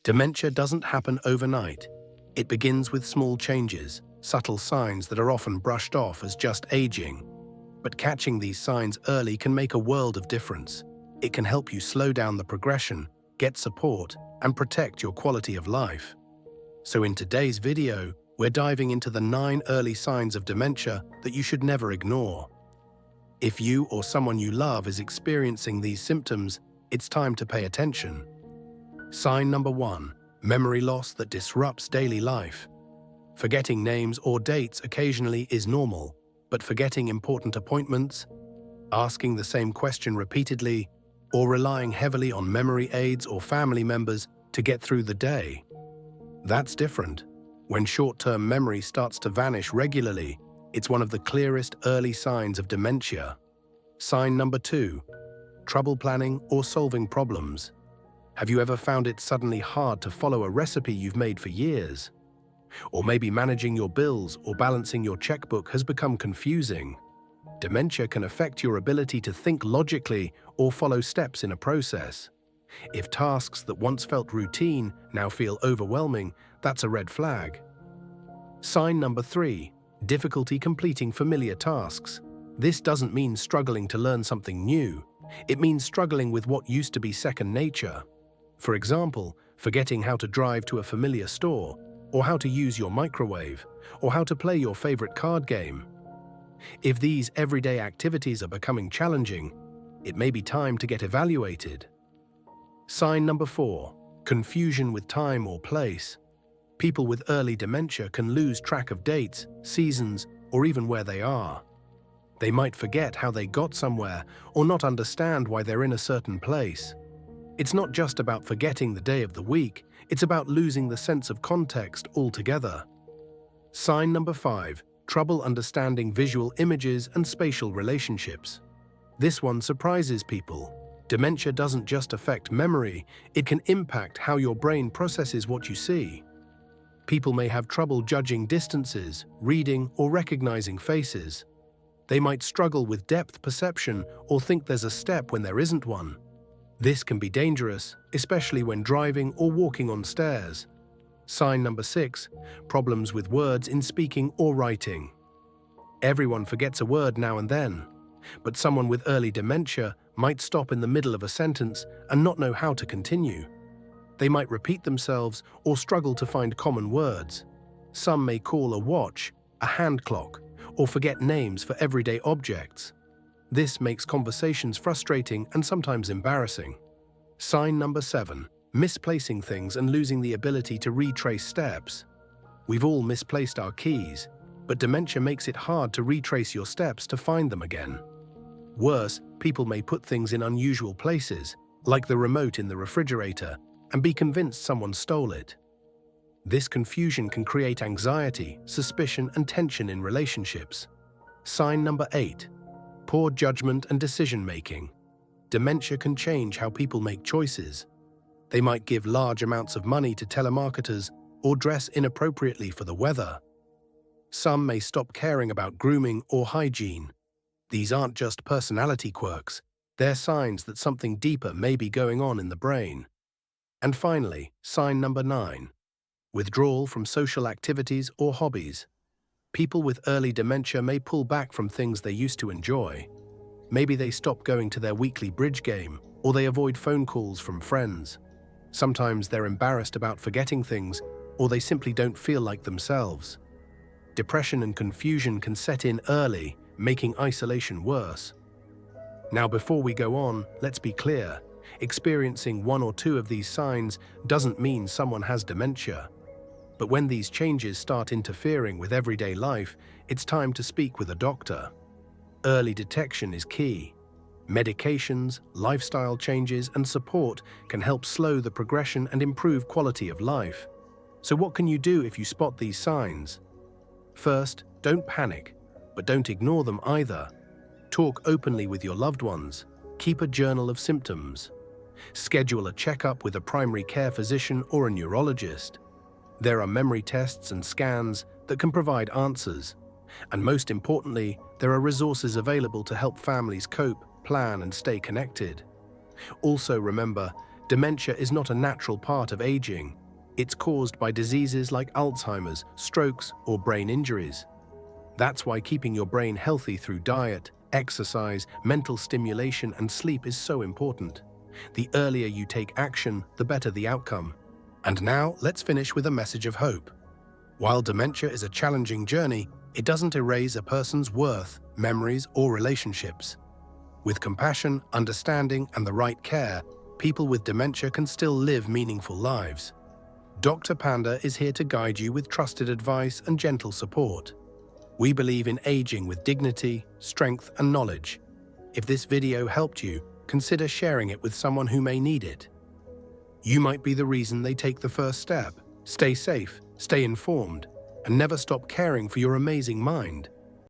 Dementia doesn't happen overnight. It begins with small changes, subtle signs that are often brushed off as just aging. But catching these signs early can make a world of difference. It can help you slow down the progression, get support, and protect your quality of life. So in today's video, we're diving into the 9 early signs of dementia that you should never ignore. If you or someone you love is experiencing these symptoms, it's time to pay attention. Sign number 1, memory loss that disrupts daily life. Forgetting names or dates occasionally is normal, but forgetting important appointments, asking the same question repeatedly, or relying heavily on memory aids or family members to get through the day. That's different. When short-term memory starts to vanish regularly, it's one of the clearest early signs of dementia. Sign number 2, trouble planning or solving problems. Have you ever found it suddenly hard to follow a recipe you've made for years? Or maybe managing your bills or balancing your checkbook has become confusing. Dementia can affect your ability to think logically or follow steps in a process. If tasks that once felt routine now feel overwhelming, that's a red flag. Sign number 3, difficulty completing familiar tasks. This doesn't mean struggling to learn something new. It means struggling with what used to be second nature. For example, forgetting how to drive to a familiar store, or how to use your microwave, or how to play your favorite card game. If these everyday activities are becoming challenging, it may be time to get evaluated. Sign number 4, confusion with time or place. People with early dementia can lose track of dates, seasons, or even where they are. They might forget how they got somewhere or not understand why they're in a certain place. It's not just about forgetting the day of the week, it's about losing the sense of context altogether. Sign number 5, trouble understanding visual images and spatial relationships. This one surprises people. Dementia doesn't just affect memory, it can impact how your brain processes what you see. People may have trouble judging distances, reading, or recognizing faces. They might struggle with depth perception or think there's a step when there isn't one. This can be dangerous, especially when driving or walking on stairs. Sign number 6, problems with words in speaking or writing. Everyone forgets a word now and then, but someone with early dementia might stop in the middle of a sentence and not know how to continue. They might repeat themselves or struggle to find common words. Some may call a watch a hand clock or forget names for everyday objects. This makes conversations frustrating and sometimes embarrassing. Sign number 7, misplacing things and losing the ability to retrace steps. We've all misplaced our keys, but dementia makes it hard to retrace your steps to find them again. Worse, people may put things in unusual places, like the remote in the refrigerator, and be convinced someone stole it. This confusion can create anxiety, suspicion, and tension in relationships. Sign number 8, poor judgment and decision-making. Dementia can change how people make choices. They might give large amounts of money to telemarketers or dress inappropriately for the weather. Some may stop caring about grooming or hygiene. These aren't just personality quirks, they're signs that something deeper may be going on in the brain. And finally, sign number 9, withdrawal from social activities or hobbies. People with early dementia may pull back from things they used to enjoy. Maybe they stop going to their weekly bridge game, or they avoid phone calls from friends. Sometimes they're embarrassed about forgetting things, or they simply don't feel like themselves. Depression and confusion can set in early, making isolation worse. Now, before we go on, let's be clear. Experiencing 1 or 2 of these signs doesn't mean someone has dementia. But when these changes start interfering with everyday life, it's time to speak with a doctor. Early detection is key. Medications, lifestyle changes, and support can help slow the progression and improve quality of life. So what can you do if you spot these signs? First, don't panic, but don't ignore them either. Talk openly with your loved ones. Keep a journal of symptoms. Schedule a checkup with a primary care physician or a neurologist. There are memory tests and scans that can provide answers. And most importantly, there are resources available to help families cope, plan, and stay connected. Also remember, Dementia is not a natural part of aging. It's caused by diseases like Alzheimer's, strokes, or brain injuries. That's why keeping your brain healthy through diet, exercise, mental stimulation, and sleep is so important. The earlier you take action, the better the outcome. And now, let's finish with a message of hope. While dementia is a challenging journey, it doesn't erase a person's worth, memories, or relationships. With compassion, understanding, and the right care, people with dementia can still live meaningful lives. Dr. Panda is here to guide you with trusted advice and gentle support. We believe in aging with dignity, strength, and knowledge. If this video helped you, consider sharing it with someone who may need it. You might be the reason they take the first step. Stay safe, stay informed, and never stop caring for your amazing mind.